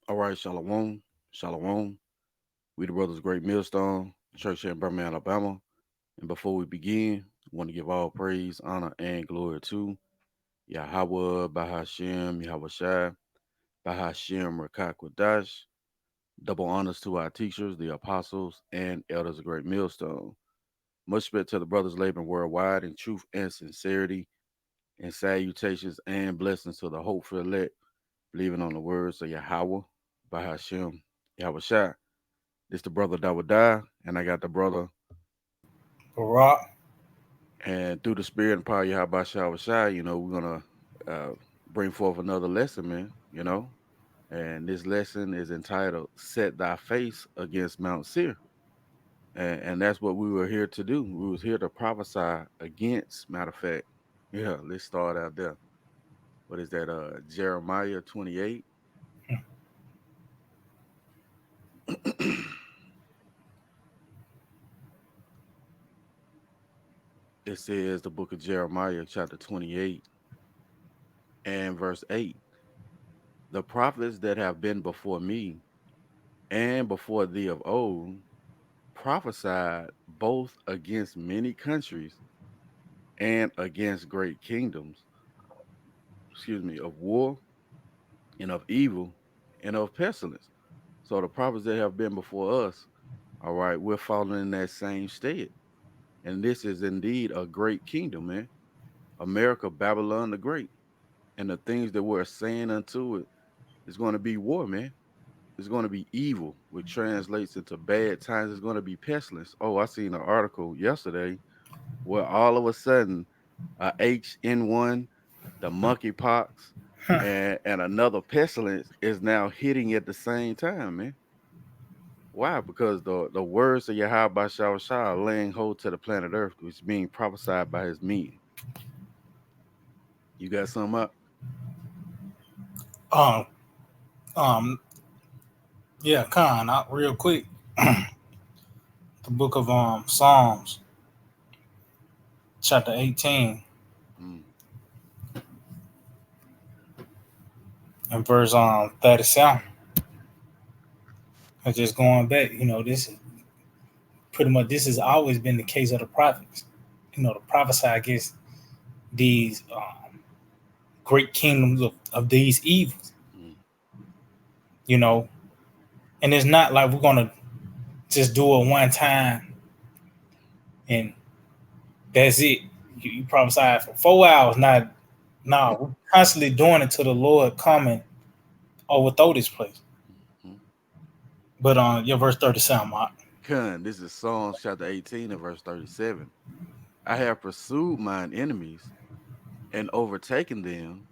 All right, Shalom, Shalom. We the Brothers Great Millstone, church here in Birmingham, Alabama. And before we begin, I want to give all praise, honor, and glory to Yahawah, bahasham, Yahawashi, bahasham, Rawchaa Qadash. Double honors to our teachers, the apostles, and elders of Great Millstone. Much respect to the brothers laboring worldwide in truth and sincerity, and salutations and blessings to the hopeful elect, believing on the words of Yahawah, bahasham, Yahawashi. This the brother that would die, and I got the brother. Rock. And through the spirit and power of Yahawashi, we're gonna uh, bring forth another lesson, man. And this lesson is entitled "Set Thy Face Against Mount Seir," and that's what we were here to do. We was here to prophesy against. Matter of fact, yeah. Let's start out there. What is that? Jeremiah 28. It says the book of Jeremiah, chapter 28, and verse 8. The prophets that have been before me and before thee of old prophesied both against many countries and against great kingdoms, of war and of evil and of pestilence. So the prophets that have been before us, all right, we're following in that same stead. And this is indeed a great kingdom, man. America, Babylon the Great. And the things that we're saying unto it is going to be war, man. It's going to be evil, which translates into bad times. It's going to be pestilence. Oh, I seen an article yesterday where all of a sudden HN1, the monkeypox, and another pestilence is now hitting at the same time, man. Why? Because the words of Yahawah are laying hold to the planet Earth, which is being prophesied by his men. You got something up? Um, um, yeah, Not real quick. The book of Psalms, chapter 18, Mm. and verse 37. And just going back, this pretty much this has always been the case of the prophets. To prophesy against these great kingdoms of these evils. Mm. You know, and it's not like we're gonna just do it one time and that's it. You prophesy for 4 hours. Not, no, we're constantly doing it till the Lord come and overthrow this place. Mm. But your verse 37, Mark. This is Psalms chapter 18 and verse 37. I have pursued mine enemies and overtaken them,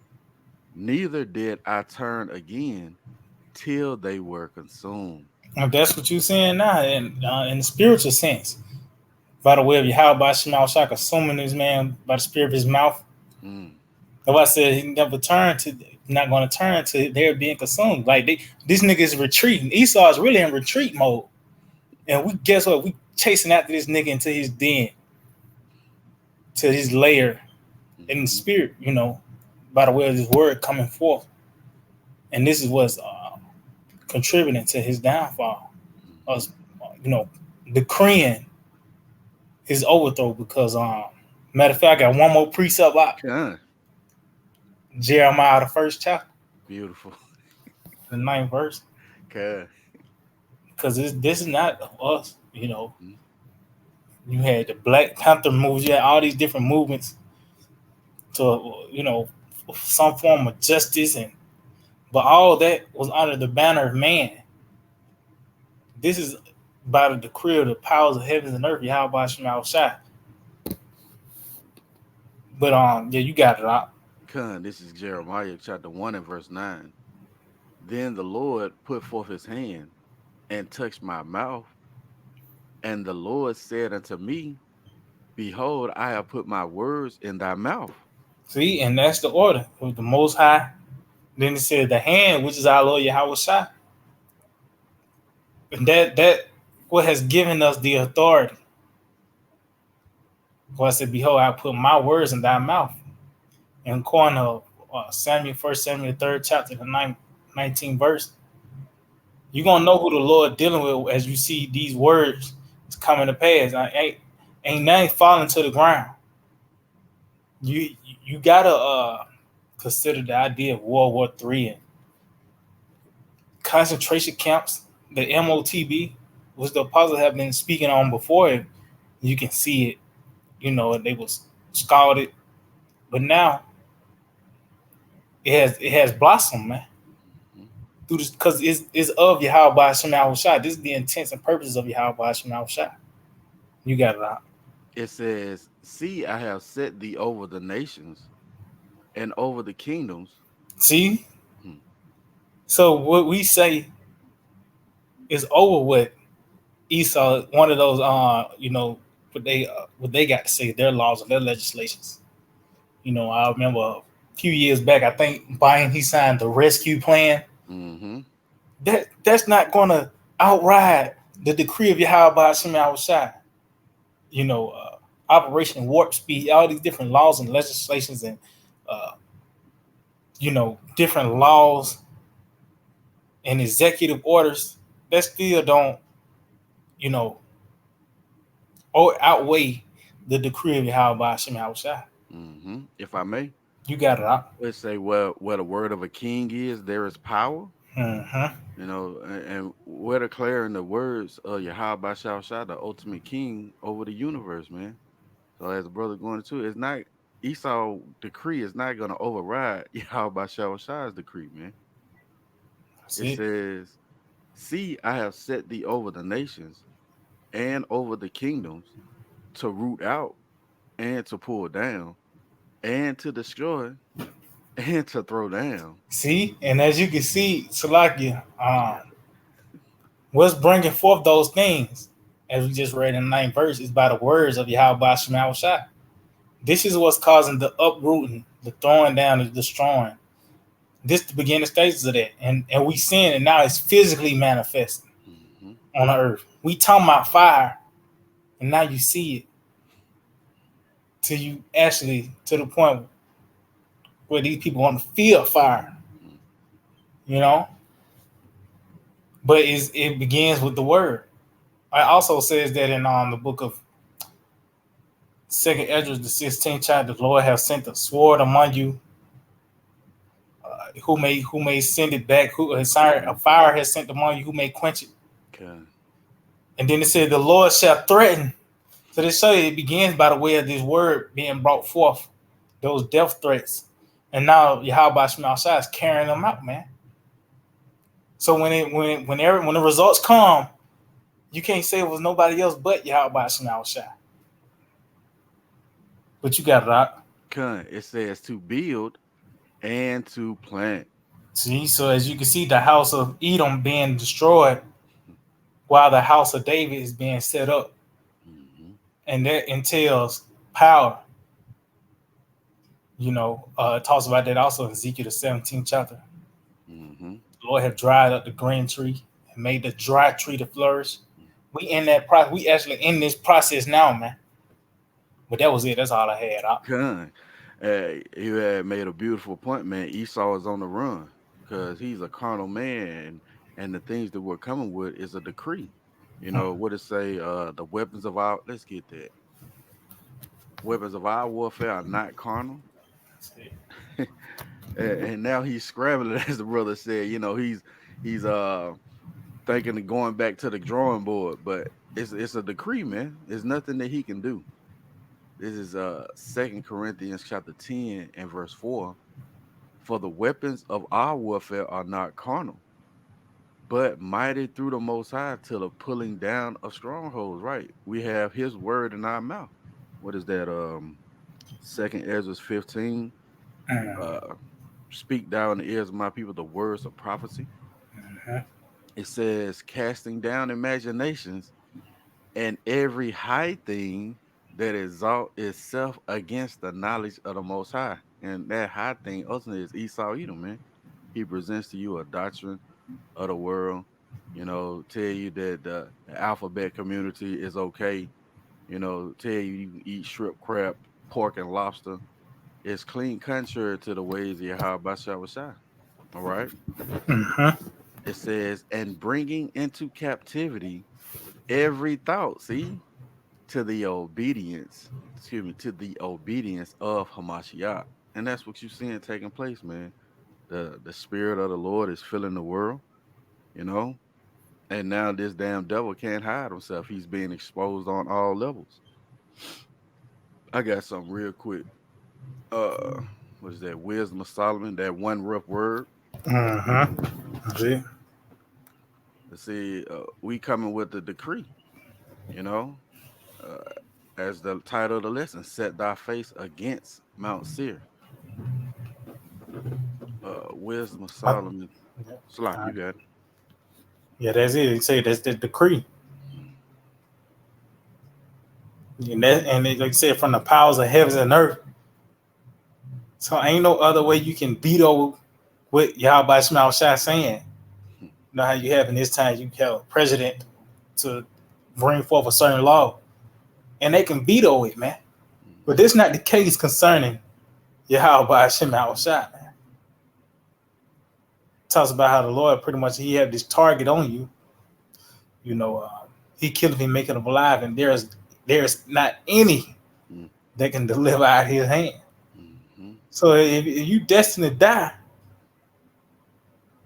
neither did I turn again till they were consumed. If that's what you're saying now, in the spiritual sense, by the way of Yahawah Shema Shaka, assuming this man by the spirit of his mouth. Mm. That's why I said he never turned to, not going to turn to their being consumed. Like this nigga is retreating. Esau is really in retreat mode. And we guess what? We chasing after this nigga into his den, to his lair in the Mm-hmm. spirit, by the way of his word coming forth. And this is what's contributing to his downfall. Mm-hmm. Us, decreeing his overthrow because, matter of fact, I got one more precept out. Con. Jeremiah, the first chapter, Beautiful. the ninth verse. Con. Because this is not us, Mm-hmm. You had the Black Panther moves, you had all these different movements to, some form of justice, but all that was under the banner of man. This is by the decree of the powers of heavens and earth, Yahweh Shema Shai. But yeah, you got it out. Con. This is Jeremiah chapter 1 and verse 9. Then the Lord put forth his hand and touched my mouth, and the Lord said unto me, behold, I have put my words in thy mouth. See, and that's the order with the Most High. Then it said the hand, which is our Lord Yahweh Shai. And that what has given us the authority. For I said, behold, I put my words in thy mouth. And according to Samuel, 1 Samuel, 3rd chapter, the 19th verse, You're gonna know who the Lord dealing with as you see these words coming to pass. Ain't nothing falling to the ground. You you gotta consider the idea of World War III and concentration camps, the MOTB, which the apostles have been speaking on before. You can see it, they was scalded, but now it has blossomed, man. Mhm. Through this, because it's of Yahawah Yahawashi. This is the intents and purposes of Yahawah Yahawashi. You got it out. It says, "See, I have set thee over the nations and over the kingdoms." See, Hmm. so what we say is over with Esau. One of those, what they got to say, their laws and their legislations. I remember a few years back, I think Biden he signed the rescue plan. Mm-hmm. That's not gonna outride the decree of Yahweh Shai. Operation Warp Speed, all these different laws and legislations and uh, different laws and executive orders that still don't, you know, or outweigh the decree of Yahweh Shai. Mm-hmm. If I may, You got it out. let's say, well, where the word of a king is, there is power. Mm-hmm. And we're declaring the words of Yahawah Shah, the ultimate king over the universe, man. So as a brother going into it, it's not Esau decree is not going to override Yahawah Shah's decree, man. It See, says, "See, I have set thee over the nations and over the kingdoms to root out and to pull down and to destroy and to throw down." and as you can see, Salakia, what's bringing forth those things, as we just read in the ninth verse, is by the words of Yahweh Shai. This is what's causing the uprooting, the throwing down, the destroying. This the beginning stages of that, and we seeing it now. It's physically manifesting Hmm. on the earth. We talking about fire, and now you see it till you actually to the point where these people want to feel fire, you know. But it begins with the word. It also says that in the book of Second Ezra, the 16th chapter, the Lord have sent a sword among you, who may send it back, who a fire has sent among you, who may quench it. Okay. And then it said, the Lord shall threaten. So this show you it begins by the way of this word being brought forth, those death threats. And now Yahweh Shai is carrying them out, man. So when the results come, you can't say it was nobody else but Yahweh Shai. But you got it out. It says to build and to plant. See, so as you can see, the house of Edom being destroyed while the house of David is being set up. Mm-hmm. And that entails power. It talks about that also in Ezekiel the 17th chapter. Mm-hmm. The Lord have dried up the green tree and made the dry tree to flourish. We in that process. We actually in this process now, man. But that was it. That's all I had. Con. You had made a beautiful point, man. Esau is on the run because he's a carnal man, and the things that we're coming with is a decree. What it say? The weapons of our let's get that. Weapons of our warfare are not carnal. And now he's scrambling, as the brother said. He's thinking of going back to the drawing board, but it's a decree, man. There's nothing that he can do. This is Second Corinthians chapter 10 and verse 4. For the weapons of our warfare are not carnal, but mighty through the Most High to the pulling down of strongholds. Right? We have His word in our mouth. What is that? Second Ezra 15. Uh, Speak thou in the ears of my people the words of prophecy. It says, casting down imaginations and every high thing that exalt itself against the knowledge of the Most High. And that high thing ultimately is Esau Edom, man. He presents to you a doctrine of the world, tell you that the alphabet community is okay, tell you can eat shrimp, crab, pork, and lobster. It's clean contrary to the ways of Yahweh Bashar Shai. All right. Mm-hmm. It says, and bringing into captivity every thought, see, to the obedience, excuse me, to the obedience of Hamashiach. And that's what you're seeing taking place, man. The spirit of the Lord is filling the world, you know. And now this damn devil can't hide himself. He's being exposed on all levels. I got something real quick. Uh, what is that? Wisdom of Solomon. That one rough word. Mm-hmm. See? Let's see. We coming with the decree. You know, uh, as the title of the lesson, set thy face against Mount Seir. Wisdom of I, Solomon. Slock, uh, you got it. yeah, that's it. He say that's the decree. Mm, And like I said, from the powers of heavens and earth. So ain't no other way you can beat over what Yahawah Shai saying. mm, You know how you have in this time you have a president to bring forth a certain law, and they can veto it, man. But mm, this not the case concerning Yahawah Shai. Talks about how the Lord pretty much he had this target on you. You know, he killed him, making him alive, and there's not any mm, that can deliver out his hand. mm, mm, So if you destined to die,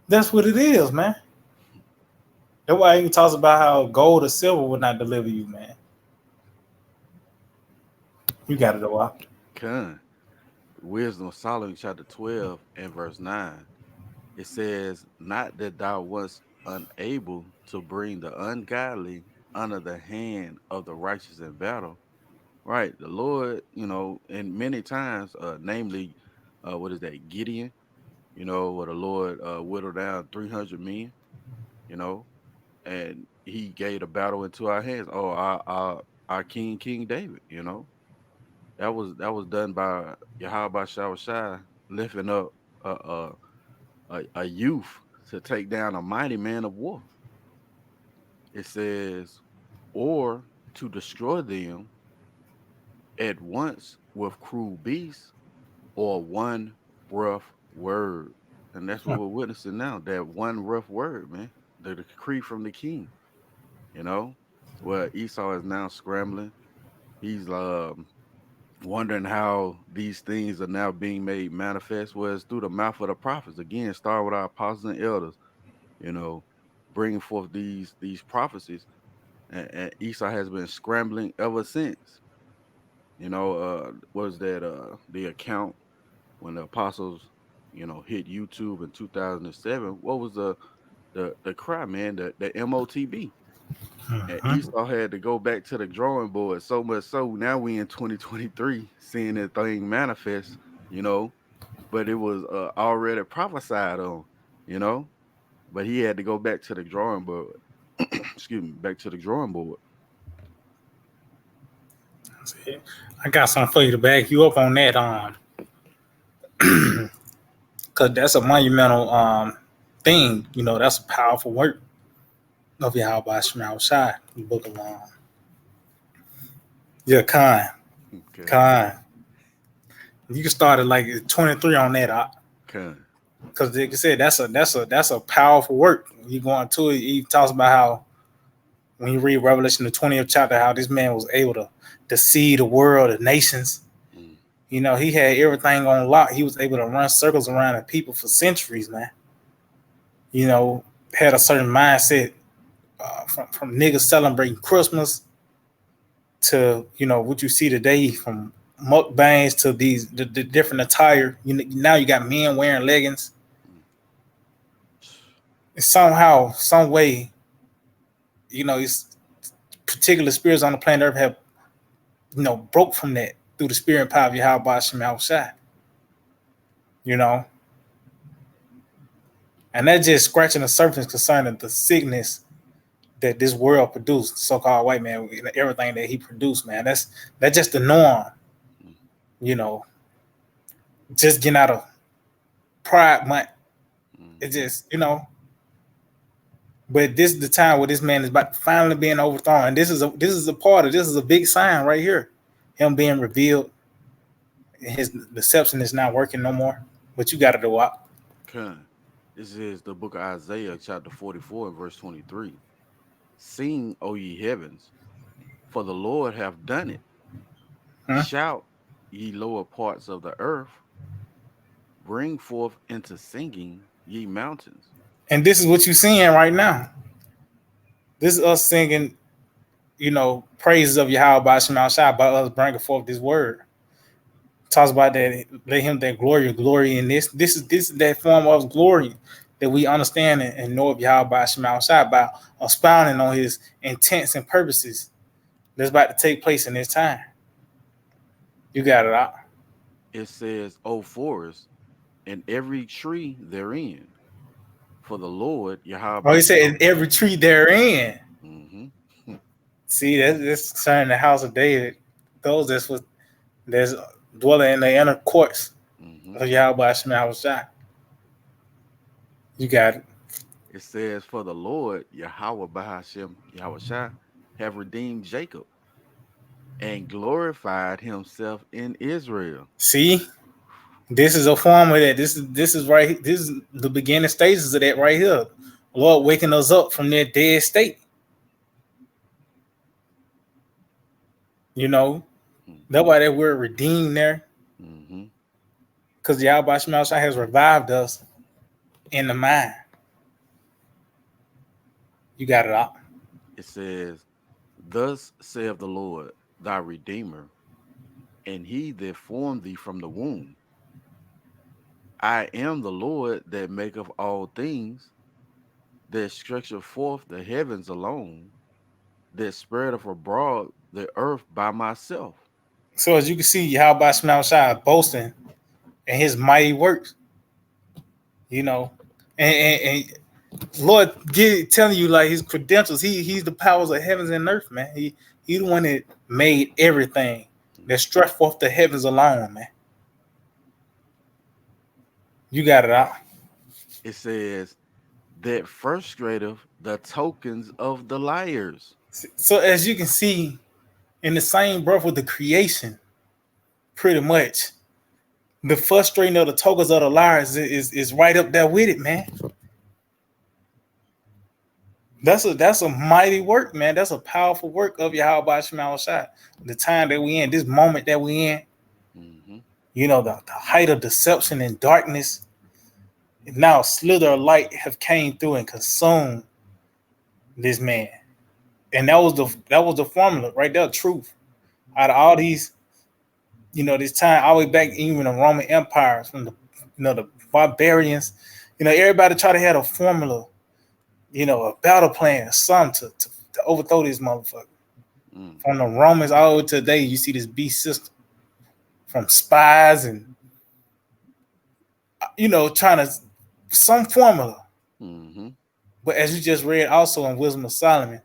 that's what it is, man. That's why he talks about how gold or silver would not deliver you, man. You got it, though. Con. Wisdom of Solomon, chapter 12 and verse 9. It says, not that thou wast unable to bring the ungodly under the hand of the righteous in battle. Right. The Lord, and many times, namely, what is that, Gideon, where the Lord whittled down 300 men, you know, and he gave the battle into our hands. Oh, our King David, that was done by Yahawah Shai lifting up a, a a youth to take down a mighty man of war. It says, or to destroy them at once with cruel beasts or one rough word. And that's what we're witnessing now. That one rough word, man. The decree from the king, you know, where Esau is now scrambling. He's wondering how these things are now being made manifest. Well, it's through the mouth of the prophets. Again, start with our apostles and elders, you know, bringing forth these prophecies. And Esau has been scrambling ever since. Was that the account when the apostles, hit YouTube in 2007? What was the cry, man? The MOTB. And Mm-hmm. Esau had to go back to the drawing board. So much so now we in 2023 seeing that thing manifest, you know, but it was already prophesied on, you know. But he had to go back to the drawing board. Excuse me, back to the drawing board. I got something for you to back you up on that, because that's a monumental thing. You know, that's a powerful work of Yahawah Shai, the book of yeah, Okay. Khan. You can start at like 23 on that, Con. because like I said, that's a powerful work. You go into it, he talks about how when you read Revelation the 20th chapter, how this man was able to see the world, the nations. Mm, You know, he had everything on lock. He was able to run circles around the people for centuries, man. You know, had a certain mindset from niggas celebrating Christmas to what you see today, from mukbangs to the different attire. Now you got men wearing leggings. mm, Somehow, some way, it's particular spirits on the planet Earth have broke from that through the spirit and power of Yahawah Shai. You know, and that's just scratching the surface concerning the sickness that this world produced, so-called white man, everything that he produced, man. That's just the norm. mm, You know, just getting out of Pride Month. It's mhm. just But this is the time where this man is about finally being overthrown, and this is a big sign right here, him being revealed. His deception is not working no more. But you got to do what? Con. This is the book of Isaiah, chapter 44, and verse 23. Sing, O ye heavens, for the Lord hath done it. Huh? Shout, ye lower parts of the earth, bring forth into singing, ye mountains. And this is what you're seeing right now. This is us singing, praises of Yahawah by Shai by us bringing forth this word. Talks about that, let him that glory in this. This is that form of glory that we understand and know of Yahawah by Shai by expounding on his intents and purposes that's about to take place in this time. You got it out. It says, O forest, and every tree therein, for the Lord, Oh, Yahweh he said every tree therein. mm-hmm, See, that's concerning the house of David. Those that's dwelling in the inner courts mm-hmm. of Yahweh Shai. You got it. It says, for the Lord, Yahawah bahasham, Yahawashi, have redeemed Jacob and glorified himself in Israel. See, this is a form of that. This is right. This is the beginning stages of that right here. Lord waking us up from that dead state. You know, that's Mm-hmm, why that word redeemed there, mm-hmm. because Yahweh Shai has revived us in the mind. You got it out. It says, thus saith the Lord, thy Redeemer, and he that formed thee from the womb. I am the Lord that maketh all things, that stretcheth forth the heavens alone, that spreadeth abroad the earth by myself. So as you can see, Yahweh Shai boasting in his mighty works. You know, and Lord telling you like his credentials. He's the powers of heavens and earth, man. He the one that made everything that stretched forth the heavens alone, man. You got it out. It says, that frustrateth the tokens of the liars. So as you can see, in the same breath with the creation, pretty much the frustrating of the tokens of the liars is right up there with it, man. That's a mighty work, man. That's a powerful work of Yahweh Shai. The time that we in, this moment that we in, Mm-hmm, the height of deception and darkness. Now a slither of light have came through and consumed this man. And that was the formula right there, truth. Out of all these, this time all the way back even the Roman empires, from the barbarians, everybody try to have a formula, a battle plan, something to overthrow this motherfucker. mm, From the Romans all the way to today, you see this beast system from spies and trying to some formula. mm-hmm, But as you just read also in Wisdom of Solomon,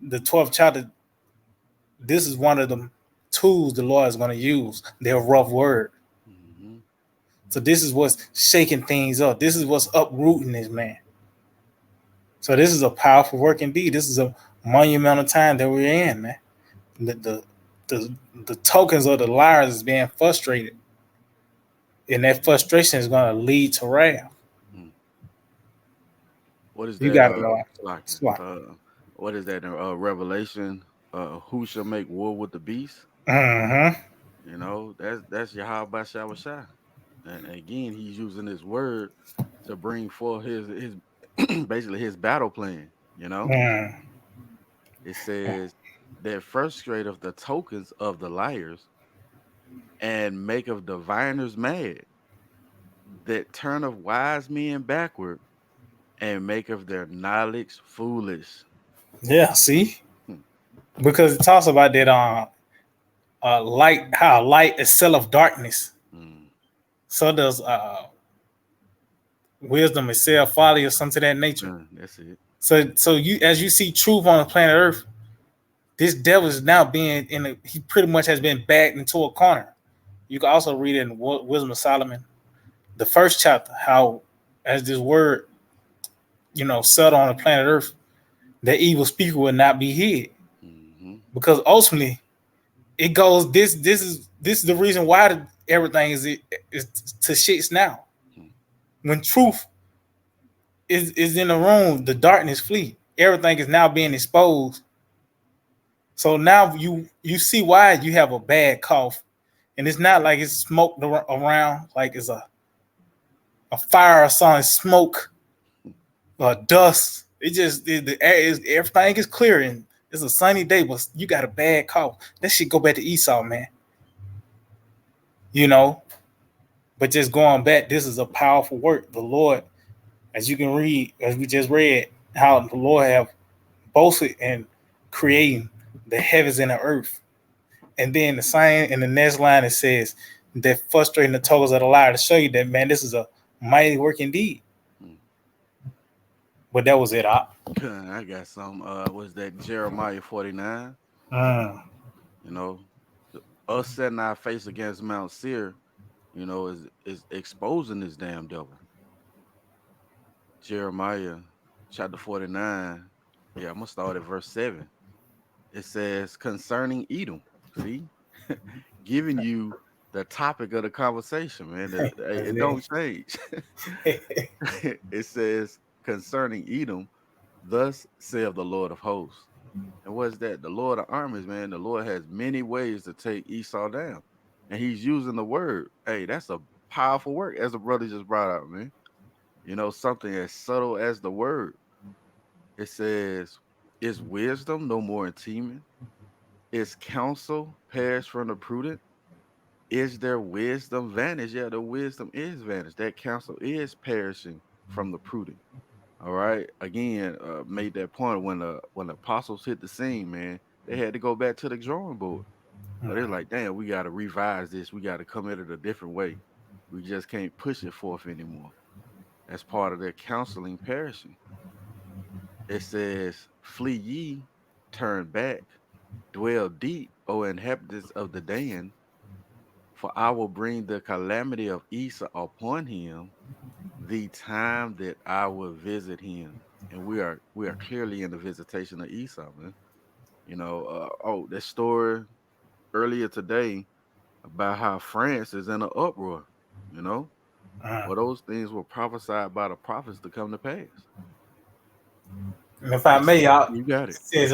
the 12th chapter, this is one of the tools the Lord is going to use, their rough word. mm-hmm. So this is what's shaking things up. This is what's uprooting this man. So this is a powerful work indeed. This is a monumental time that we're in, man. The the the, the tokens of the liars is being frustrated, and that frustration is going to lead to wrath. Mm. What is You that? got to know. Like, Swat. what is that in Revelation? Who shall make war with the beast? Mm-hmm. That's Yahweh Shai. And again, he's using this word to bring forth his basically his battle plan. Mm. It says that frustrateth the tokens of the liars and maketh diviners mad, that turneth wise men backward and maketh their knowledge foolish. Yeah. See, Hmm, because it talks about that light, how light is self of darkness. mm, So does wisdom itself folly or something to that nature. that's it. So you as you see truth on the planet Earth, this devil is now being he pretty much has been backed into a corner. You can also read it in Wisdom of Solomon, the first chapter, how as this word, settled on the planet Earth, the evil speaker will not be hid. Mm-hmm, Because ultimately it goes this is the reason why everything is to shits now. hmm, When truth is in the room, the darkness flee. Everything is now being exposed. So now you see why you have a bad cough, and it's not like it's smoked around, like it's a fire or something, smoke or dust. It just the air is everything is clear and it's a sunny day, but you got a bad cough. That shit go back to Esau, man. You know, but just going back, this is a powerful work. The Lord, as you can read, as we just read, how the Lord have boasted in creating the heavens and the earth. And then the same in the next line it says that frustrating the totals of the liar to show you that man, this is a mighty work indeed. Mm. But that was it. I got some. Was that Jeremiah 49? Mm, You know, us setting our face against Mount Seir, is exposing this damn devil. Jeremiah chapter 49. Yeah, I'm gonna start at verse 7. It says concerning Edom. See, giving you the topic of the conversation, man. that's It don't change. it. It says concerning Edom, thus saith the Lord of hosts. And what's that? The Lord of armies, man. The Lord has many ways to take Esau down. And he's using the word. Hey, that's a powerful word, as the brother just brought out, man. Something as subtle as the word. It says, is wisdom no more in teeming? Is counsel perished from the prudent? Is their wisdom vanished? Yeah, the wisdom is vanished. That counsel is perishing from the prudent. All right. Again, made that point when the apostles hit the scene, man. They had to go back to the drawing board. So they're like, damn, we got to revise this. We got to come at it a different way. We just can't push it forth anymore. That's part of their counseling perishing. It says, flee ye, turn back, dwell deep, O inhabitants of the Dan, for I will bring the calamity of Esau upon him, the time that I will visit him. And we are clearly in the visitation of Esau, man. That story earlier today about how France is in an uproar, you know? Mm. Well, those things were prophesied by the prophets to come to pass. And if I It's, may, y'all, you got it it. says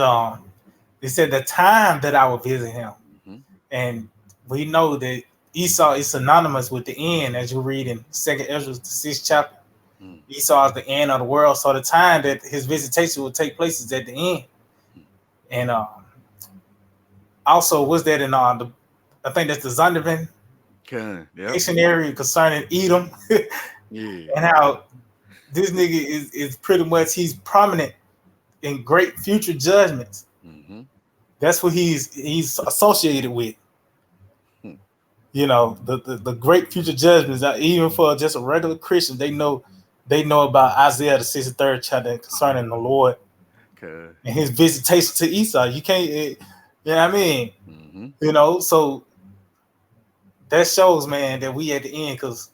it said the time that I will visit him. Hmm. And we know that Esau is synonymous with the end, as you read in Second Ezra, the sixth chapter. Mm. Esau is the end of the world. So the time that his visitation will take place is at the end. And also, was that in I think that's the Zondervan Yep. dictionary concerning Edom, Yeah. and how this nigga is pretty much he's prominent in great future judgments. Hmm. That's what he's associated with. The great future judgments. Even for just a regular Christian, they know about Isaiah the 63rd chapter concerning the Lord Okay. and his visitation to Esau. You can't, you know what I mean? Hmm. So that shows, man, that we at the end because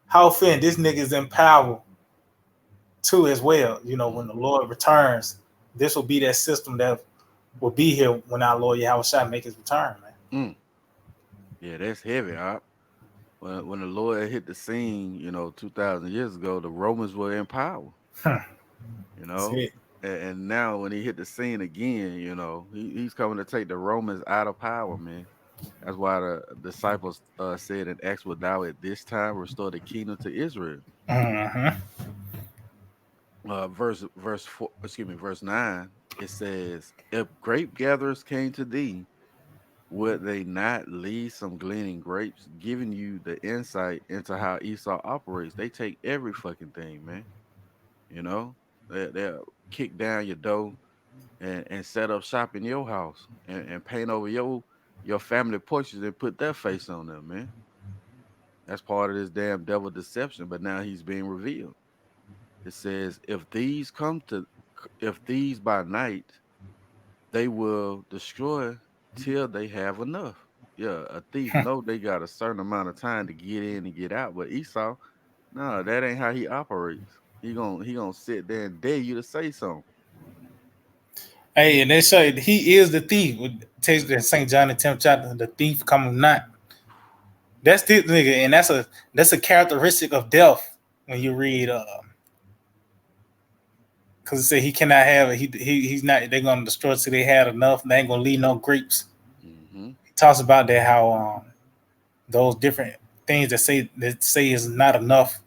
how often this nigga is in power too as well. When the Hmm. Lord returns, this will be that system that will be here when our Lord Yahawashi make his return, man. Mm. Yeah, that's heavy. When the Lord hit the scene, 2,000 years ago, the Romans were in power, you That's know? it. And now when he hit the scene again, he's coming to take the Romans out of power, man. That's why the disciples said in Acts, "Will thou at this time restore the kingdom to Israel?" Mm-hmm. Verse 4, excuse me, verse 9. It says, "If grape gatherers came to thee, would they not leave some gleaning grapes?" Giving you the insight into how Esau operates. They take every fucking thing, man. You know, they'll kick down your door and set up shop in your house and paint over your family portraits and put their face on them, man. That's part of this damn devil deception, but now he's being revealed. It says, if these by night, they will destroy till they have enough. Yeah, a thief know they got a certain amount of time to get in and get out, but Esau, no, that ain't how he operates. He gonna sit there and dare you to say something. Hey, and they say he is the thief. It takes in St. John the 10th chapter, the thief cometh not. That's this nigga, and that's a characteristic of death when you read because it said he cannot have it. He's not. They're gonna destroy it till they had enough. They ain't gonna leave no grapes. Mm-hmm. He talks about that how those different things that say is not enough.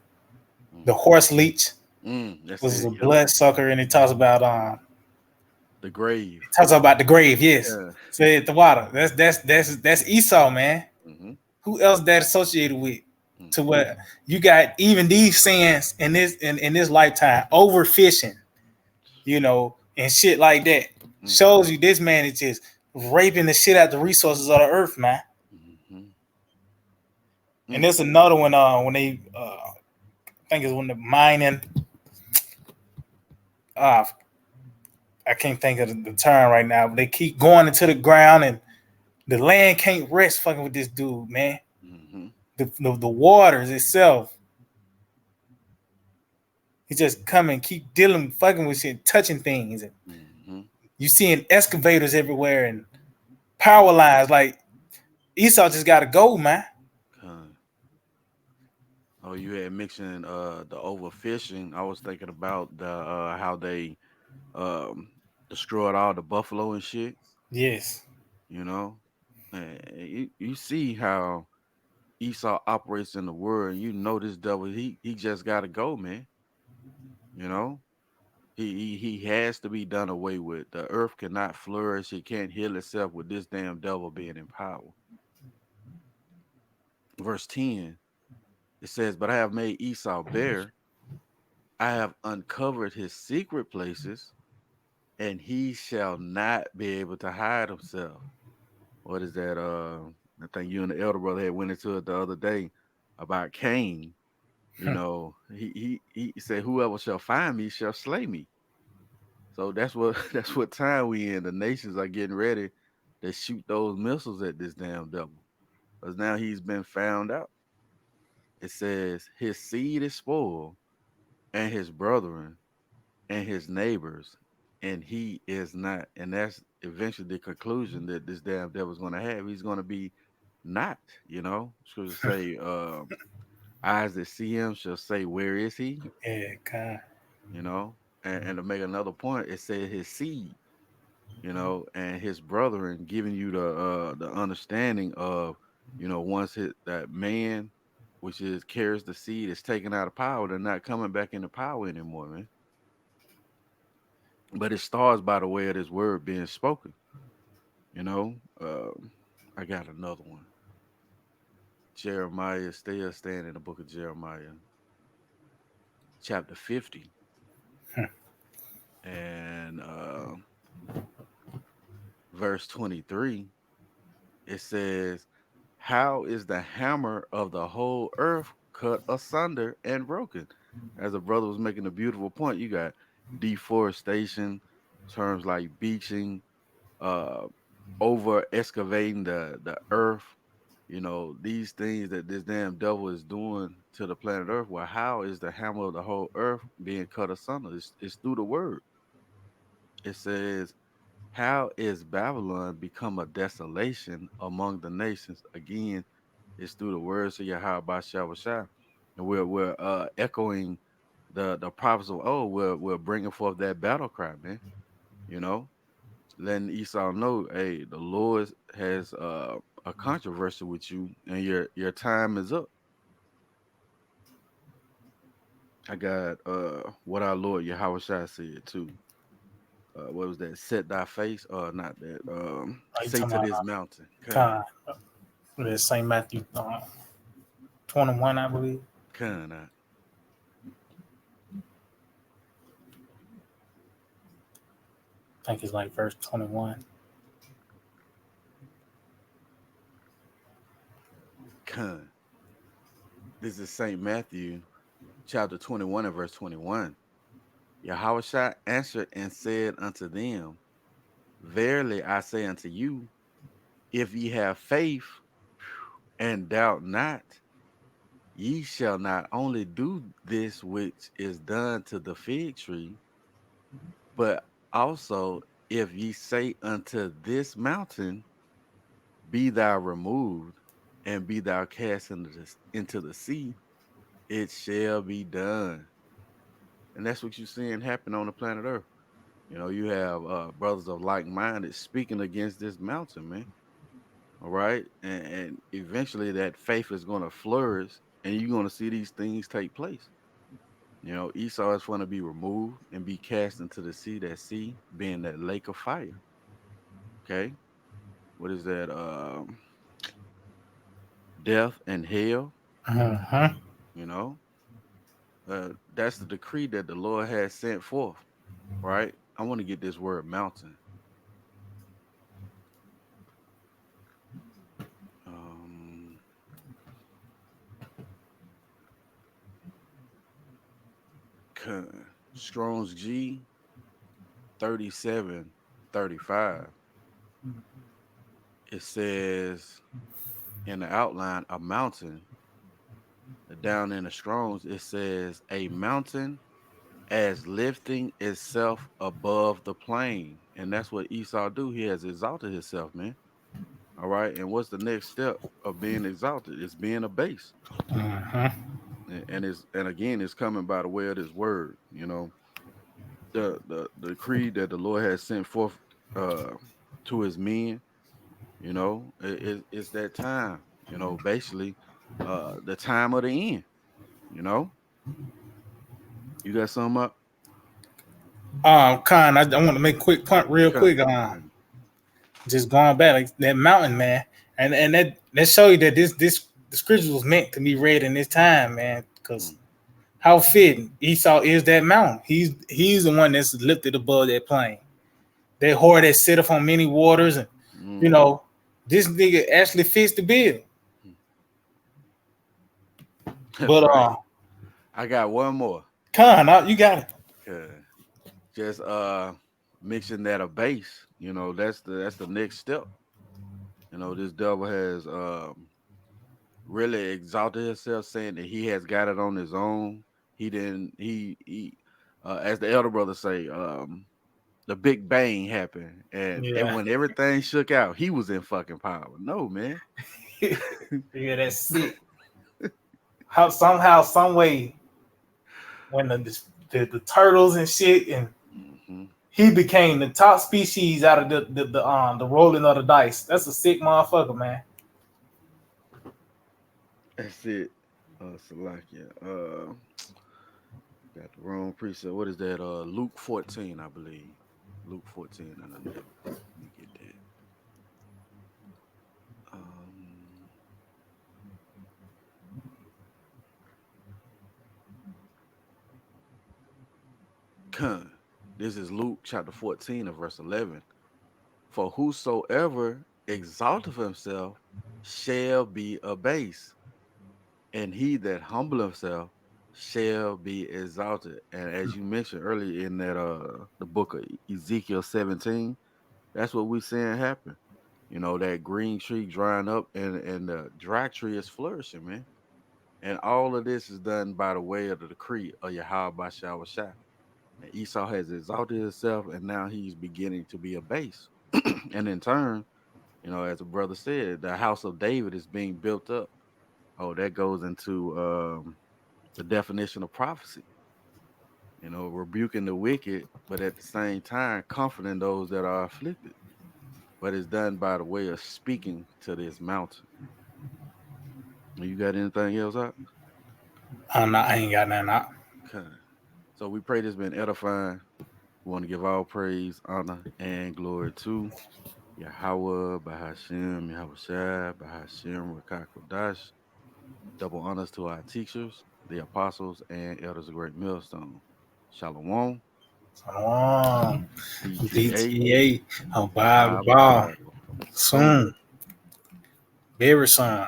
The Mm-hmm. horse leech That's was it. a Yep. blood sucker, and it talks about The grave. the grave. Yes, Yeah. said the water. That's Esau, man. Mm-hmm. Who else that associated with? To Mm-hmm. what you got? Even these sins in this lifetime, overfishing, and shit like that, shows you this man is just raping the shit out the resources of the earth, man. Mm-hmm. And Mm. there's another one when they I think it's when the mining. Uh, I can't think of the term right now. But they keep going into the ground, and the land can't rest fucking with this dude, man. Mm-hmm. The waters itself, he just come and keep dealing, fucking with shit, touching things, and Mm-hmm. you seeing excavators everywhere and power lines. Like Esau just got to go, man. Con. Oh, you had mentioned the overfishing. I was thinking about the how they um destroyed all the buffalo and shit, Yes. you know? And you see how Esau operates in the world, and you know this devil, he just gotta go, man. You know? He has to be done away with. The earth cannot flourish, it can't heal itself with this damn devil being in power. Verse 10, it says, "But I have made Esau bare, I have uncovered his secret places, and he shall not be able to hide himself." What is that? I think you and the elder brother had went into it the other day about Cain. You know, he said, "Whoever shall find me shall slay me." So that's what that's what time we in. The nations are getting ready to shoot those missiles at this damn devil, because now he's been found out. It says his seed is spoiled, and his brethren and his neighbors, and he is not. And that's eventually the conclusion that this damn devil's going to have. He's going to be not. Scripture say, "Eyes that see him shall say, where is he?" Yeah, God. You know, and to make another point, it said his seed. And his brethren, giving you the understanding of, once that man, which is carries the seed, is taken out of power, they're not coming back into power anymore, man. But it starts by the way of this word being spoken. You know, I got another one. Jeremiah, still staying in the book of Jeremiah, chapter 50, and verse 23. It says, "How is the hammer of the whole earth cut asunder and broken?" As a brother was making a beautiful point, you got deforestation, terms like beaching, uh, over excavating the earth. These things that this damn devil is doing to the planet Earth. Well, how is the hammer of the whole earth being cut asunder? It's through the word. It says, "How is Babylon become a desolation among the nations?" Again, it's through the words of Yahawashi. And we're echoing the prophets of old. We're bringing forth that battle cry, man. You know, letting Esau know, hey, the Lord has a controversy with you, and your time is up. I got what our Lord Yahawashi said too. What was that? Set thy face, not that. Are you Say talking to about this mountain, God? What is Saint Matthew 21, I believe. Con out, I think it's like verse 21. con. This is Saint Matthew, chapter 21 and verse 21. Yahawashi answered and said unto them, "Verily I say unto you, if ye have faith and doubt not, ye shall not only do this which is done to the fig tree, but also if ye say unto this mountain, be thou removed, and be thou cast into the sea, it shall be done." And that's what you're seeing happen on the planet Earth. You have brothers of like minded speaking against this mountain, man. All right. And eventually that faith is going to flourish and you're going to see these things take place. Esau is going to be removed and be cast into the sea, that sea being that lake of fire. Okay. What is that? Death and hell, Uh-huh. you know. That's the decree that the Lord has sent forth, right? I want to get this word mountain. Um, Strong's G 3735. It says in the outline a mountain. Down in the Strong's, it says a mountain as lifting itself above the plain. And that's what Esau do. He has exalted himself, man. All right. And what's the next step of being exalted? It's being a base. Uh-huh. And again, it's coming by the way of this word. The decree that the Lord has sent forth uh to his men. It's that time. Basically, the time of the end. You know, you got something up? Con, I want to make a quick point real Okay. quick. Just going back like that mountain, man, and that show you that this the scripture was meant to be read in this time, man. Because Mm, how fitting Esau is that mountain. He's the one that's lifted above that plane. That whore that sitteth on many waters, and you mm-hmm. know this nigga actually fits the bill. That's But right. I got one more. Con, you got it. Okay. Just mixing that a base. That's the next step. This devil has really exalted himself, saying that he has got it on his own. He didn't. He as the elder brother say, the Big Bang happened, and Yeah, when everything shook out, he was in fucking power. No, man. yeah, that's sick. How somehow, some way, when the turtles and shit, and Hmm. he became the top species out of the rolling of the dice. That's a sick motherfucker, man. That's it. Salakia. Got the wrong precept. What is that? Luke 14, I believe. Luke 14 and 11. Let me get that. Um, Con. This is Luke chapter 14 and verse 11. For whosoever exalteth himself shall be abased, and he that humble himself shall be exalted. And as you mentioned earlier in that the book of Ezekiel 17, that's what we seeing happen. That green tree drying up and the dry tree is flourishing, man. And all of this is done by the way of the decree of Yahawashi. And Esau has exalted himself and now he's beginning to be abased. And in turn, as a brother said, the house of David is being built up. Oh, that goes into the definition of prophecy. Rebuking the wicked, but at the same time comforting those that are afflicted. But it's done by the way of speaking to this mountain. You got anything else out? I ain't got nothing out. Okay. So we pray this been edifying. We want to give all praise, honor, and glory to Yahawah, bahasham, Yahawashi, bahasham, Rawchaa Qadash. Double honors to our teachers, the apostles, and elders of Great Millstone. Shalom, Shalom. DTA, DTA. Abide Abba Bar. Bible. Soon. Soon. Very soon.